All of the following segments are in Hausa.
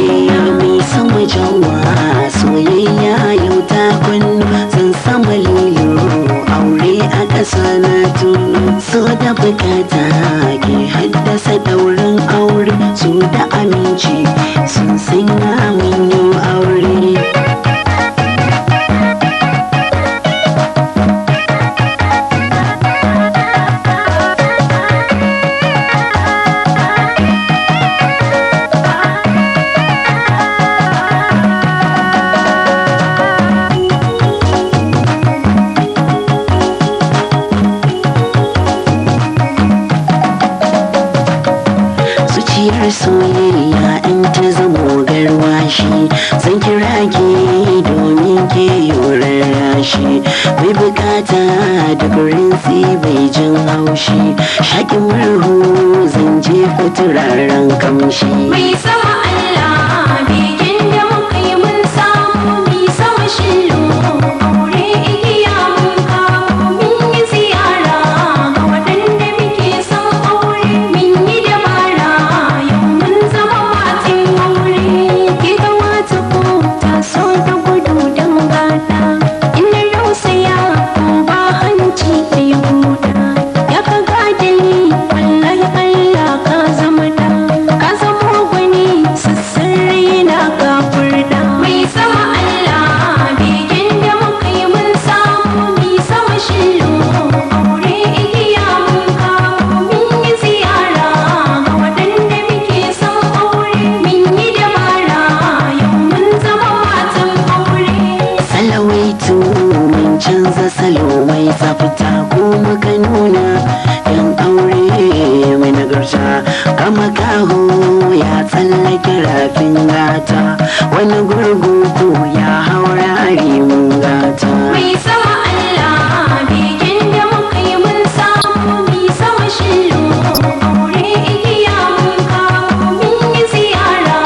mai sama jawa soyayya yau ta kunnu zan sama lilo aure a ƙasa na tunu so da bukata ke haddasa daurin aure su da aminci sun sanya min yau aure. Soyayya in ta zamo garwashi zan kira ki domin ke yorar rashi mai bukata da rinsi bai jin haushi shaƙin murhu zan jefa turaren kamshi mai sama Allah bikin da muka yi mun samu mai sama shillo aure igiya mun kawo min yi ziyara ga waɗanda muke son aure min yi dabara yau mun zama matan aure ki ga wata ko ta so ta gudu don gata ina rausaya ko ba hanci da ya huda ya ka gadali wallahi Allah ka zama da ka zama gwani sassan raina ka furda mai sama Allah bikin da muka yi mun samu mai sama shillo aure igiya mun kawo min yi ziyara ga waɗanda muke son aure min yi dabara yau mun zama matan aure. salawaitu mun canza salo mai tsafta ko muka nuna yan aure mai nagarta kama kaho ya tsallake rafin gata wani gurgu ko ya haura mun gata mai sama Allah bikin da muka yi mun samu mai sama shillo aure igiya mun kawo min yi ziyara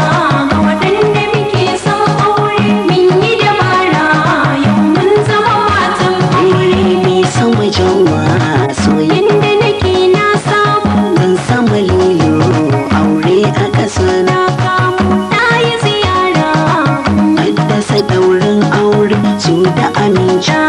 ga waɗanda muke son aure min yi dabara yau mun zama matan aure mai sama jawa soyayya yanda nake na samu zan sama lilo aure a ƙasa na na kamu na yi ziyara haddasa daurin aure su da aminci